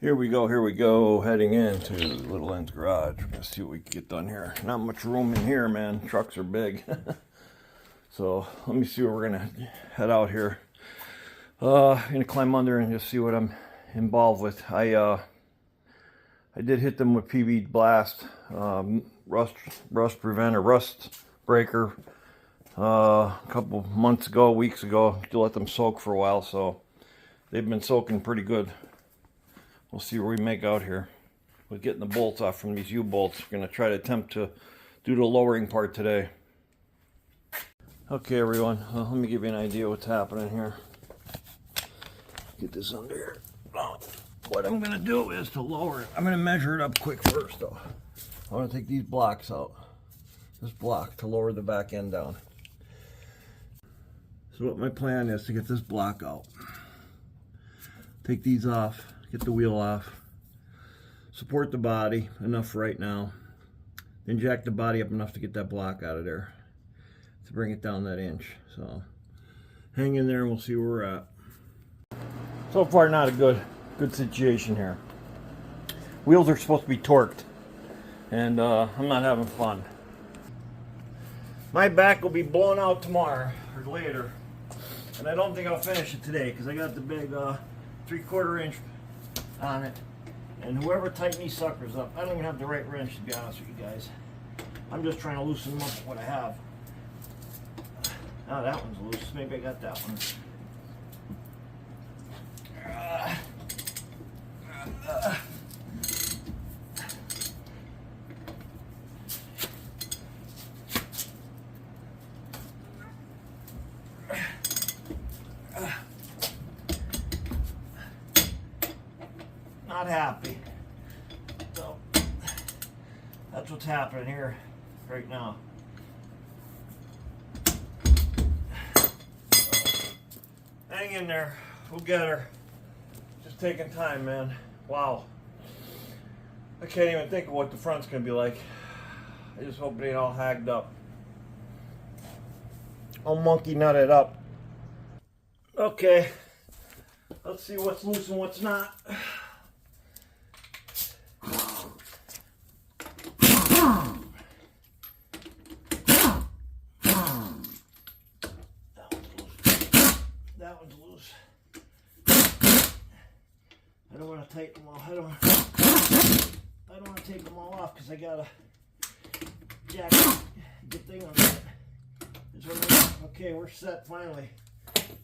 Here we go, heading into Little End's garage. We're gonna see what we can get done here. Not much room in here, man. Trucks are big. So let me see where we're gonna head out here. Gonna climb under and just see what I'm involved with. I did hit them with PB Blast, rust preventer, rust breaker, a couple months ago, weeks ago, to let them soak for a while. So they've been soaking pretty good. We'll see where we make out here with getting the bolts off from these U-bolts. We're going to try to attempt to do the lowering part today. Okay, everyone, let me give you an idea what's happening here. Get this under here. What I'm going to do is to lower it. I'm going to measure it up quick first, though. I want to take these blocks out. This block to lower the back end down. So what my plan is to get this block out. Take these off. Get the wheel off, support the body enough right now, then jack the body up enough to get that block out of there, to bring it down that inch. So hang in there and we'll see where we're at. So far not a good situation here. Wheels are supposed to be torqued, and I'm not having fun. My back will be blown out tomorrow or later, and I don't think I'll finish it today because I got the big 3/4 inch on it, and whoever tightened these suckers up, I don't even have the right wrench, to be honest with you guys. I'm just trying to loosen them up with what I have. Now that one's loose. Maybe I got that one. Not happy. So that's what's happening here right now. Hang in there. We'll get her. Just taking time, man. Wow. I can't even think of what the front's gonna be like. I just hope it ain't all hagged up. I'll monkey nut it up. Okay. Let's see what's loose and what's not. That one's loose. I don't want to take them all. I don't want to take them all off because I got a jack good thing on that. Okay, we're set finally.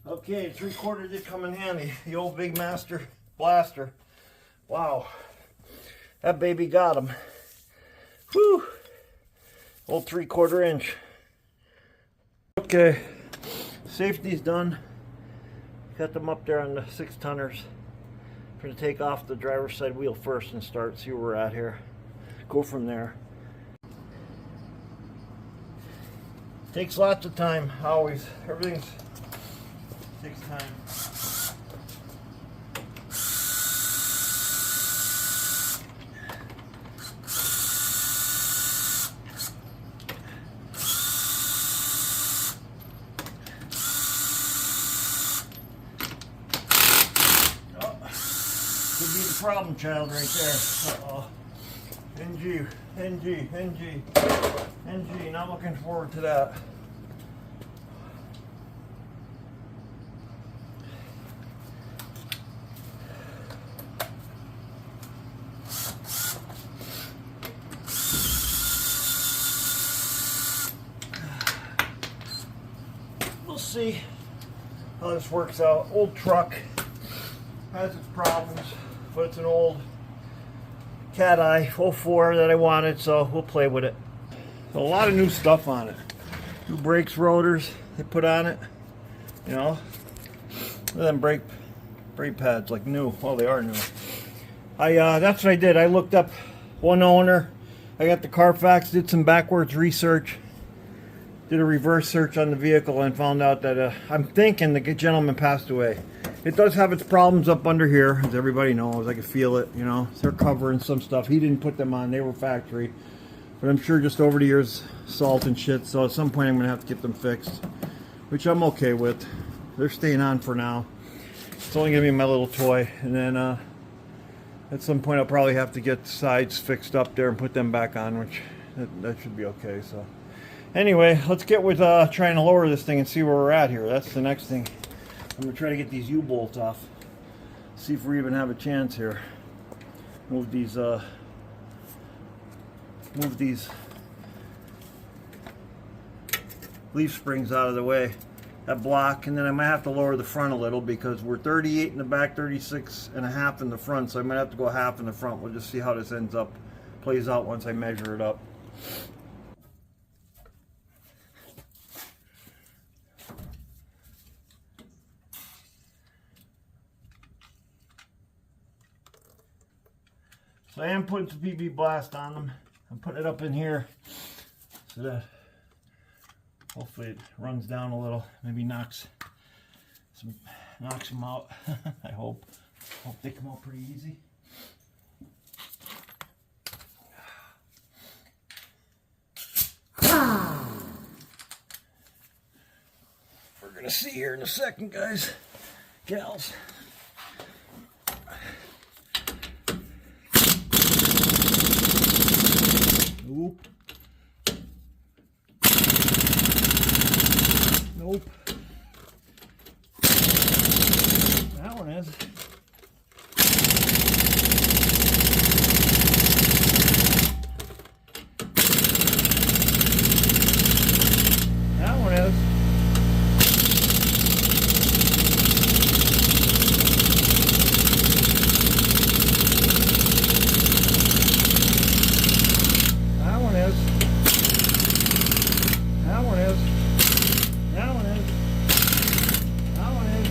Okay, 3/4 did come in handy. The old Big Master blaster. Wow, that baby got him. Whew. Old 3/4 inch. Okay, safety's done. Got them up there on the 6-tonners. I'm going to take off the driver's side wheel first and start, see where we're at here. Go from there. Takes lots of time, always. Everything takes time. Could be the problem child right there. Uh-oh. NG. Not looking forward to that. We'll see how this works out. Old truck. Has its problems, but it's an old Cat Eye 04 that I wanted, so we'll play with it. So a lot of new stuff on it. New brakes, rotors they put on it, you know. And then brake pads like new. Well, they are new. That's what I did. I looked up one owner. I got the Carfax, did some backwards research, did a reverse search on the vehicle, and found out that I'm thinking the gentleman passed away. It does have its problems up under here, as everybody knows. I can feel it, you know. They're covering some stuff. He didn't put them on. They were factory. But I'm sure just over the years, salt and shit. So at some point, I'm going to have to get them fixed, which I'm okay with. They're staying on for now. It's only going to be my little toy. And then At some point I'll probably have to get the sides fixed up there and put them back on, which that should be okay. So anyway, let's get with trying to lower this thing and see where we're at here. That's the next thing. I'm going to try to get these U-bolts off. See if we even have a chance here. Move these leaf springs out of the way. That block, and then I might have to lower the front a little because we're 38 in the back, 36 and a half in the front, so I might have to go half in the front. We'll just see how this plays out once I measure it up. So I am putting some PB Blast on them. I'm putting it up in here so that hopefully it runs down a little, maybe knocks them out. I hope they come out pretty easy. We're gonna see here in a second, guys, gals. Nope. Nope. That one is. That one is. That one is. That one is. That one is. That one is.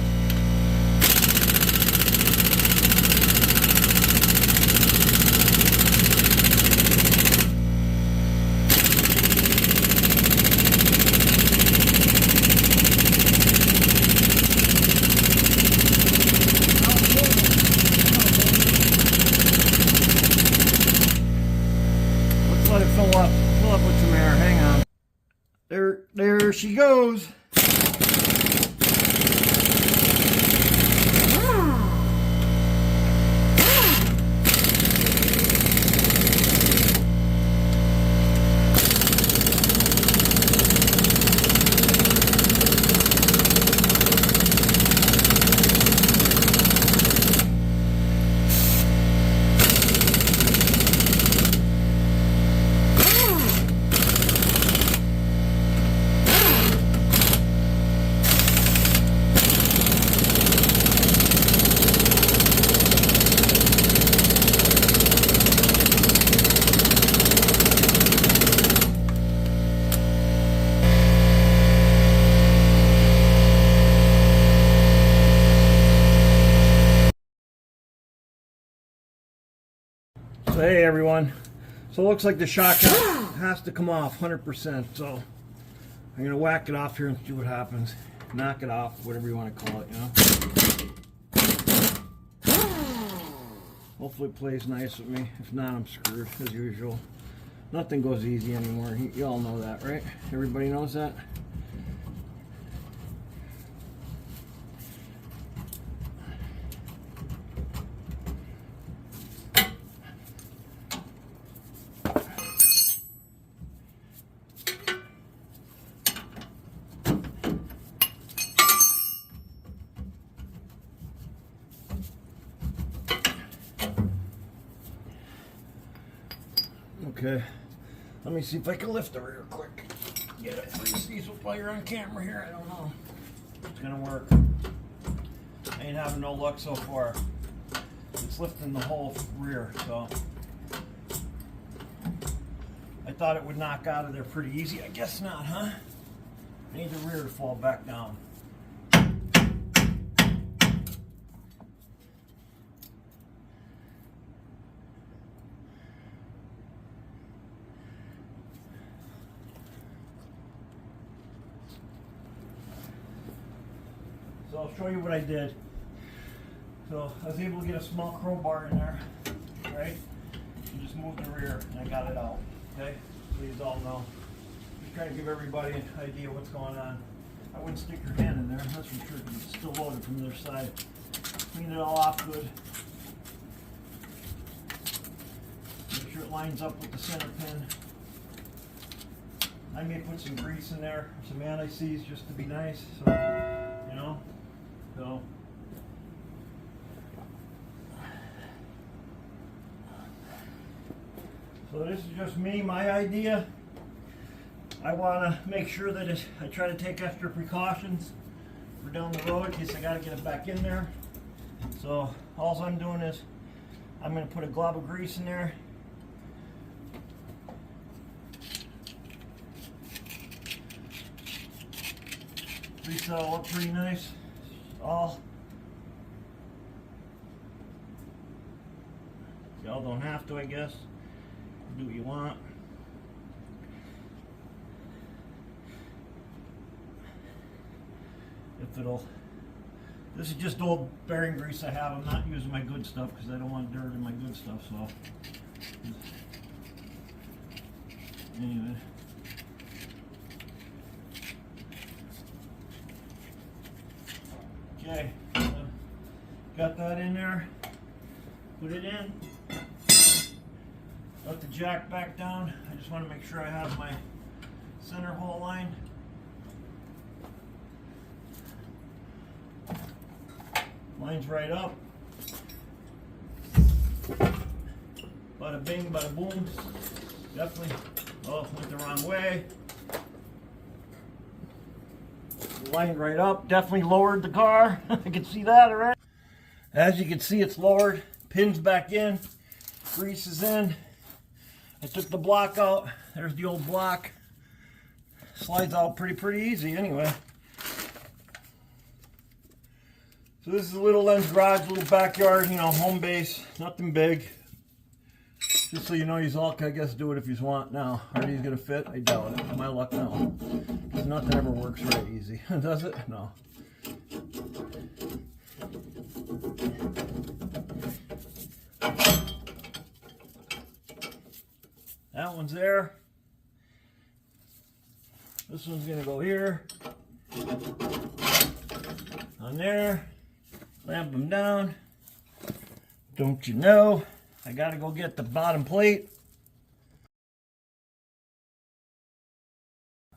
Let's let it fill up with some air. Hang on. There she goes. So hey everyone, so it looks like the shock has to come off 100%, so I'm going to whack it off here and see what happens. Knock it off, whatever you want to call it, you know. Hopefully it plays nice with me. If not, I'm screwed as usual. Nothing goes easy anymore. You all know that, right? Everybody knows that? Okay, let me see if I can lift the rear quick. Get it. See while you're on camera here. I don't know if it's gonna work. I ain't having no luck so far. It's lifting the whole rear, so I thought it would knock out of there pretty easy. I guess not, huh? I need the rear to fall back down. So I'll show you what I did. So I was able to get a small crowbar in there, right? And just move the rear, and I got it out, okay? So you all know. Just trying to give everybody an idea what's going on. I wouldn't stick your hand in there, that's for sure, because it's still loaded from the other side. Clean it all off good. lines up with the center pin. I may put some grease in there, some anti-seize just to be nice, so, you know, so. So this is just me, my idea. I want to make sure that I try to take extra precautions for down the road in case I got to get it back in there. So all I'm doing is I'm going to put a glob of grease in there. Grease it all up pretty nice. Y'all don't have to, I guess. Do what you want. If it'll, this is just old bearing grease I have. I'm not using my good stuff because I don't want dirt in my good stuff. So anyway, okay, got that in there. Put it in. Let the jack back down. I just want to make sure I have my center hole line. Line's right up. Bada bing, bada boom. Definitely, oh, went the wrong way. Line right up. Definitely lowered the car. I can see that already. As you can see, it's lowered. Pins back in. Grease is in. I took the block out. There's the old block. Slides out pretty easy anyway. So this is a little Len's garage, little backyard, you know, home base, nothing big. Just so you know, he's all, I guess, do it if you want now. Are these gonna fit? I doubt it. My luck, no. Because nothing ever works right easy. Does it? No. That one's there. This one's gonna go here. On there. Clamp them down. Don't you know? I gotta go get the bottom plate.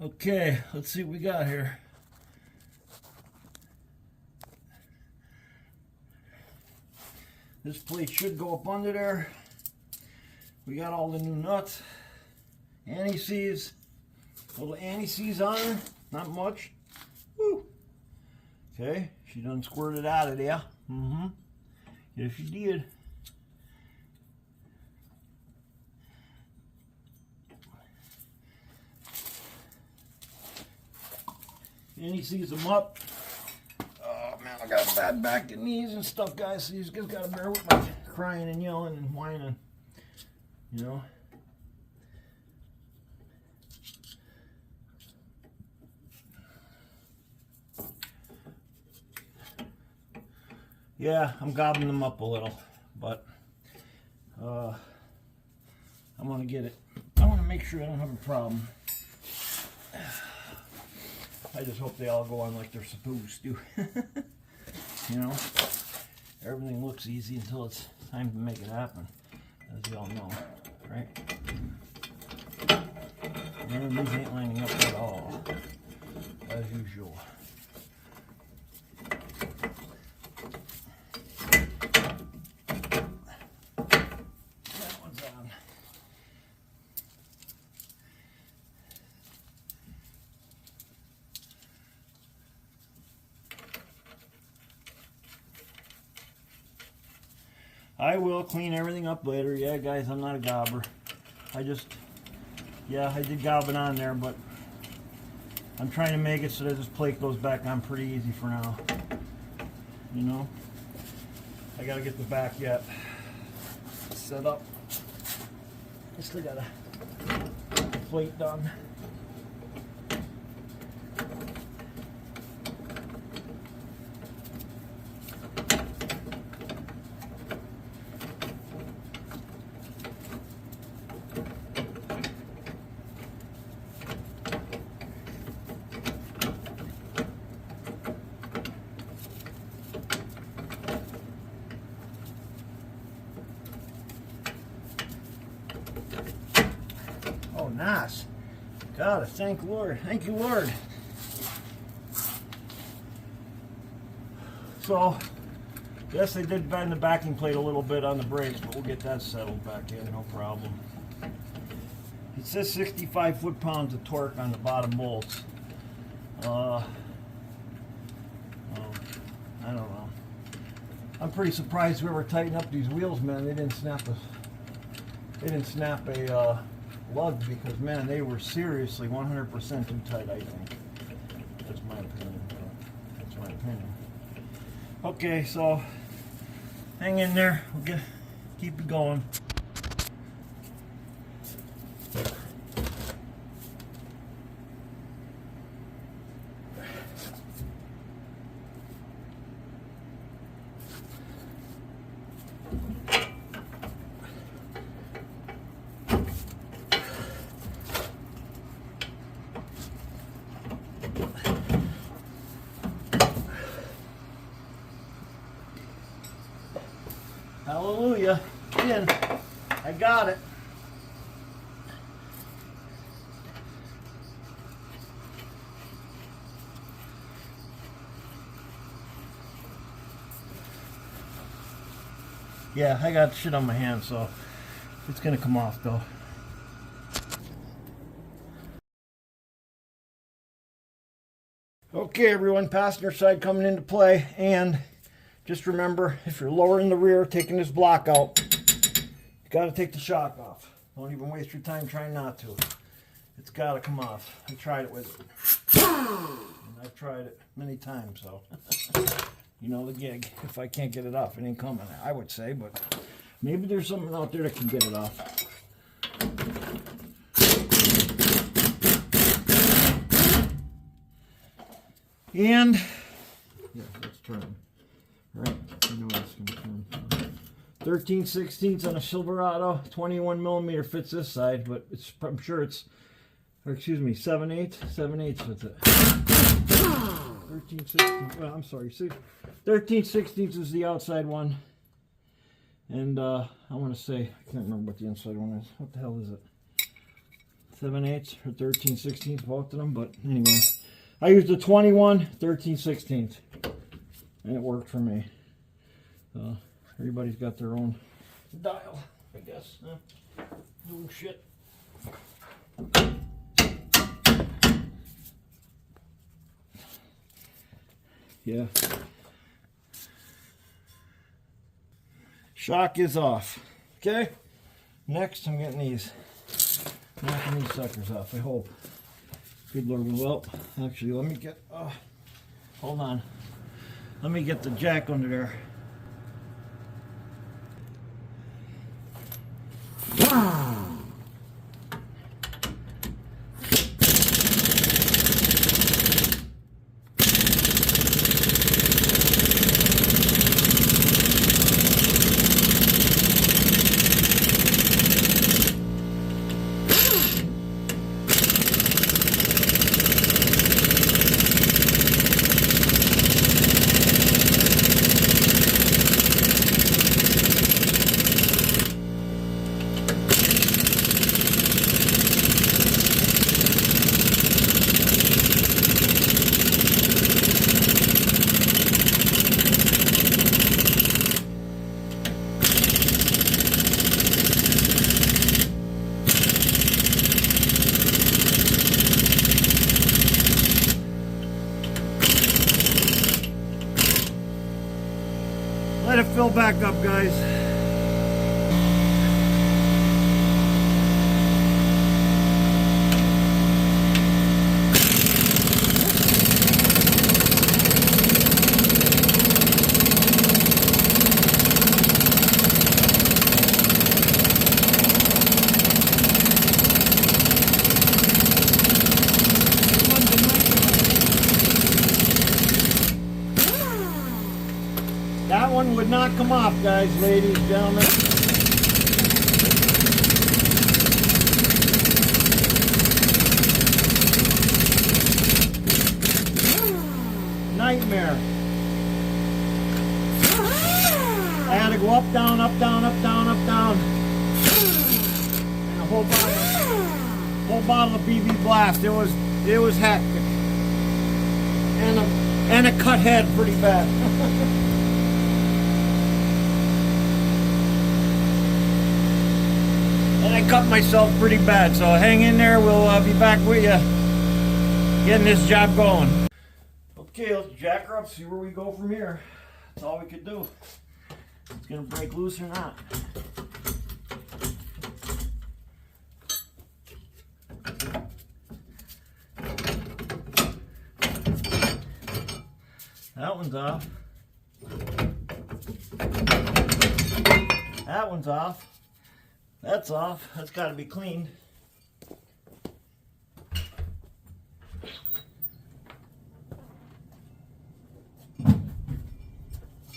Okay, let's see what we got here. This plate should go up under there. We got all the new nuts. Anti-seize. Little anti-seize on her. Not much. Woo. Okay, she done squirted out of there. Yes, she did. Anti-seize them up. Oh man, I got a bad back and knees and stuff, guys. So you just gotta bear with my crying and yelling and whining. You know. Yeah, I'm gobbling them up a little, but I'm gonna get it. I want to make sure I don't have a problem. I just hope they all go on like they're supposed to. You know, everything looks easy until it's time to make it happen, as you all know, right? And these ain't lining up at all, as usual. That one's on. I will clean everything up later. Yeah, guys, I'm not a gobber. I did gob it on there, but I'm trying to make it so that this plate goes back on pretty easy for now. You know? I gotta get the back yet set up. I still got a plate done. nice. God, thank Lord. Thank you, Lord. So, yes, they did bend the backing plate a little bit on the brakes, but we'll get that settled back in, no problem. It says 65 foot-pounds of torque on the bottom bolts. I don't know. I'm pretty surprised we were tightening up these wheels, man. They didn't snap a lug because, man, they were seriously 100% too tight, I think. That's my opinion. That's my opinion. Okay, so hang in there. We'll keep it going. Hallelujah. In. I got it. Yeah, I got shit on my hands, so it's gonna come off though. Okay, everyone, passenger side coming into play, and just remember, if you're lowering the rear, taking this block out, you got to take the shock off. Don't even waste your time trying not to. It's got to come off. I tried it with it. And I've tried it many times, so you know the gig. If I can't get it off, it ain't coming, I would say, but maybe there's something out there that can get it off. And yeah, let's turn. Right, you know it's going to turn. 13/16 on a Silverado, 21 millimeter fits this side, but it's, I'm sure it's, or excuse me, 7/8 fits it. 13/16. Well, I'm sorry, 13/16 is the outside one, and I want to say, I can't remember what the inside one is. What the hell is it? 7/8 or 13/16, both of them. But anyway, I used a 21 13/16. And it worked for me. Everybody's got their own dial, I guess. Doing shit. Yeah. Shock is off. Okay. Next, I'm getting these. Knocking these suckers off, I hope. Good Lord will. Actually, let me get. Hold on. Let me get the jack under there. Let it fill back up, guys. That one would not come off, guys, ladies, gentlemen. Nightmare. I had to go up, down, up, down, up, down, up, down. And the whole bottle of BB Blast. It was hectic, and a cut head pretty bad. And I cut myself pretty bad. So hang in there. We'll be back with you, getting this job going. Okay, let's jack her up. See where we go from here. That's all we could do. It's gonna break loose or not. That one's off. That one's off. That's off. That's got to be cleaned.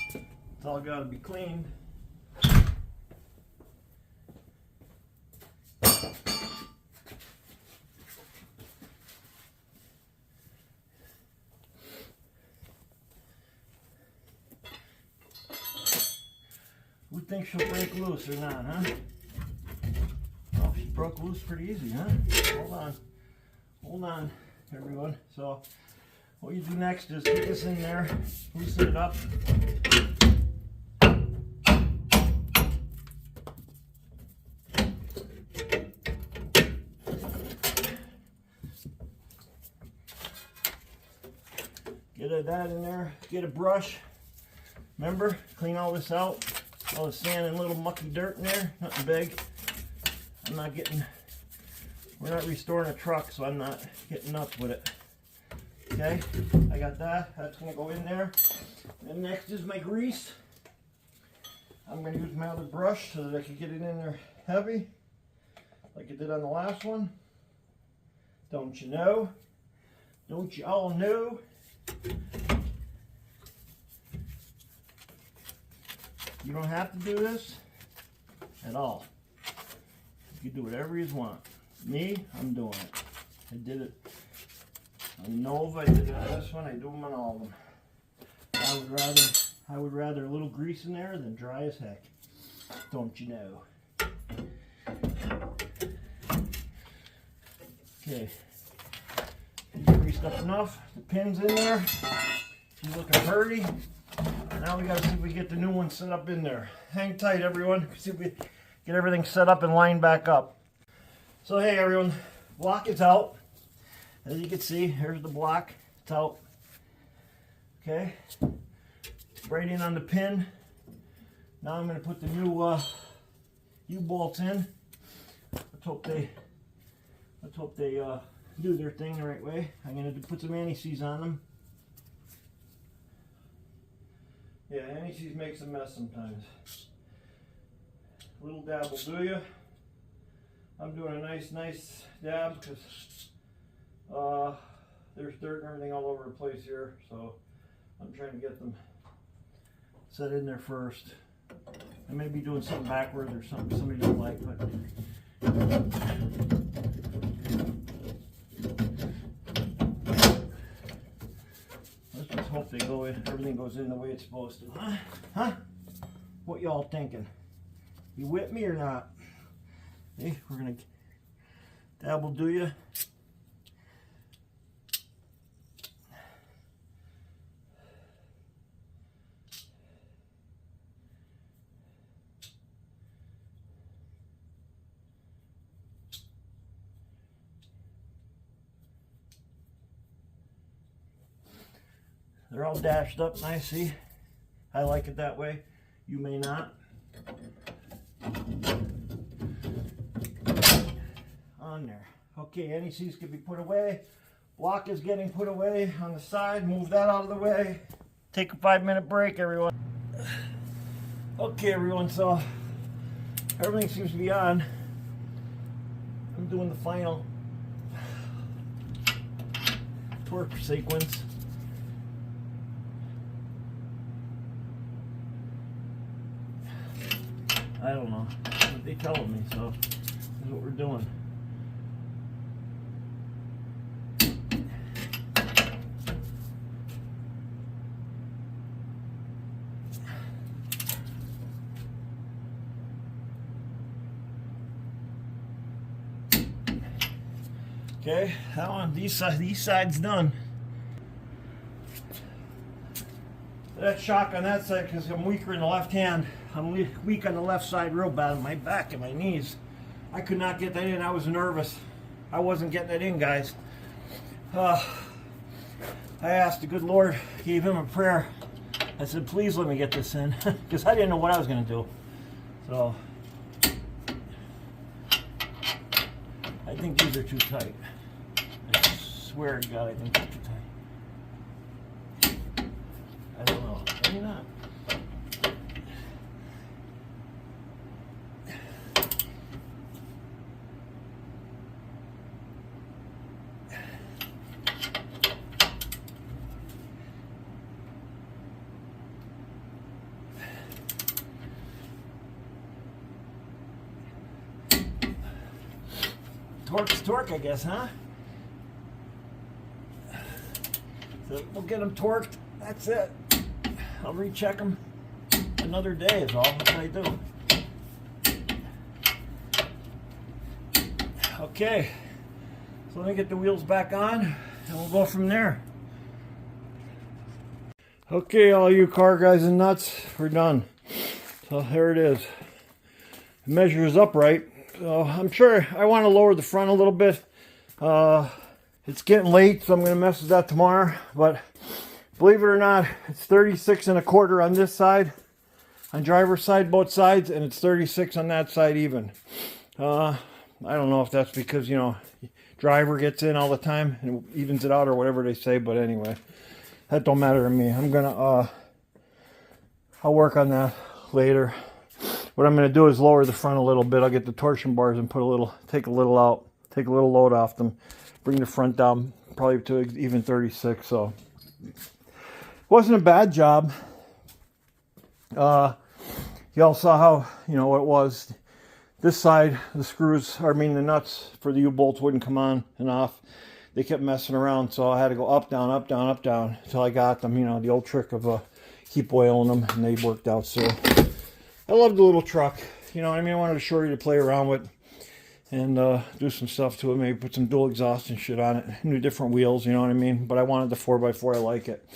It's all got to be cleaned. Who thinks she'll break loose or not, huh? Oh, she broke loose pretty easy, huh? Hold on, everyone. So, what you do next is get this in there, loosen it up. Get that in there, get a brush. Remember, clean all this out. All the sand and little mucky dirt in there, nothing big. We're not restoring a truck, so I'm not getting nuts with it. Okay, I got that. That's gonna go in there. And next is my grease. I'm gonna use my other brush so that I can get it in there heavy, like I did on the last one. Don't you know? Don't you all know? You don't have to do this at all. You can do whatever you want. Me, I'm doing it. I did it on Nova, I did it on this one, I do them on all of them. I would rather a little grease in there than dry as heck. Don't you know? Okay. She's greased up enough. The pin's in there. She's looking pretty. Now we gotta see if we get the new one set up in there. Hang tight, everyone. See if we get everything set up and lined back up. So hey, everyone, block is out. As you can see, here's the block. It's out. Okay, right in on the pin. Now I'm gonna put the new U-bolts in. Let's hope they do their thing the right way. I'm gonna put some anti-seize on them. Yeah, anti-seize makes a mess sometimes. A little dab will do you. I'm doing a nice dab because there's dirt and everything all over the place here, so I'm trying to get them set in there first. I may be doing something backwards or something somebody don't like, but let's just hope they go in, everything goes in the way it's supposed to. Huh? What y'all thinking? You with me or not? Hey, we're gonna dab will do you. They're all dashed up nice, see? I like it that way. You may not. On there. Okay, anti-seize can be put away. Block is getting put away on the side. Move that out of the way. Take a 5-minute break, everyone. Okay, everyone, so everything seems to be on. I'm doing the final torque sequence. I don't know. That's what they telling me, so this is what we're doing. Okay, that one, these sides done. That shock on that side because I'm weaker in the left hand. I'm weak on the left side real bad on my back and my knees. I could not get that in. I was nervous. I wasn't getting it in, guys. I asked the good Lord, gave him a prayer. I said, please let me get this in, because I didn't know what I was going to do. So, I think these are too tight. I swear to God, I think they're too tight. I don't know. Maybe not. Torque's torque, I guess, huh? So we'll get them torqued. That's it. I'll recheck them another day is all. That's what I do. Okay. So let me get the wheels back on and we'll go from there. Okay, all you car guys and nuts, we're done. So there it is. It measures upright. So I'm sure I want to lower the front a little bit. It's getting late, so I'm going to mess with that tomorrow. But believe it or not, it's 36 1/4 on this side, on driver's side, both sides, and it's 36 on that side even. I don't know if that's because, you know, driver gets in all the time and evens it out or whatever they say. But anyway, that don't matter to me. I'm gonna I'll work on that later. What I'm going to do is lower the front a little bit. I'll get the torsion bars and take a little out, take a little load off them, bring the front down probably to even 36. So it wasn't a bad job. You all saw how, you know, what it was. This side, the screws, the nuts for the U-bolts wouldn't come on and off. They kept messing around, so I had to go up, down, up, down, up, down until I got them. You know, the old trick of keep oiling them, and they worked out. So I love the little truck, you know what I mean? I wanted a Shorty to play around with and do some stuff to it, maybe put some dual exhaust and shit on it, new different wheels, you know what I mean? But I wanted the 4x4, I like it,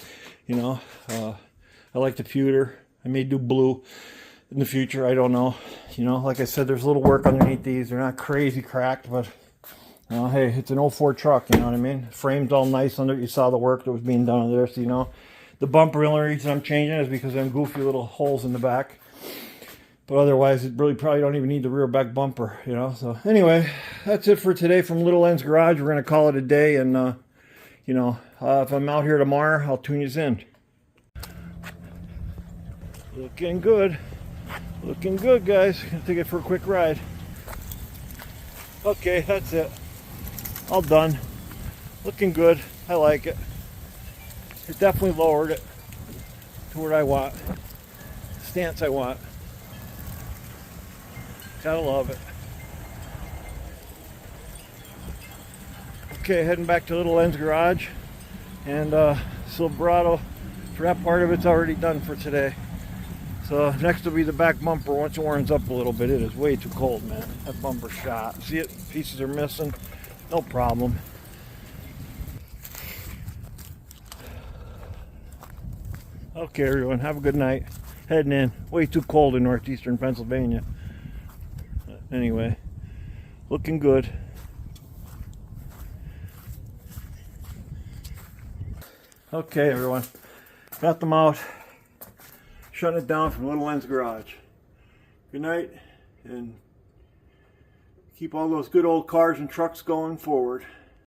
you know? I like the pewter. I may do blue in the future, I don't know. You know, like I said, there's a little work underneath these. They're not crazy cracked, but you know, hey, it's an 04 truck, you know what I mean? Frame's all nice under it. You saw the work that was being done under there, so you know. The bumper, the only reason I'm changing is because of them goofy little holes in the back. But otherwise, it really probably don't even need the rear back bumper, you know. So anyway, that's it for today from Little N's Garage. We're going to call it a day. And, you know, if I'm out here tomorrow, I'll tune you in. Looking good. Looking good, guys. Going to take it for a quick ride. Okay, that's it. All done. Looking good. I like it. It definitely lowered it to where I want. Stance I want. Gotta love it. Okay, heading back to Little N's Garage. And Silverado, for that part of it's already done for today. So next will be the back bumper once it warms up a little bit. It is way too cold, man. That bumper shot. See it? Pieces are missing. No problem. Okay, everyone. Have a good night. Heading in. Way too cold in northeastern Pennsylvania. Anyway, looking good. Okay, everyone. Got them out. Shutting it down from Little N's Garage. Good night, and keep all those good old cars and trucks going forward.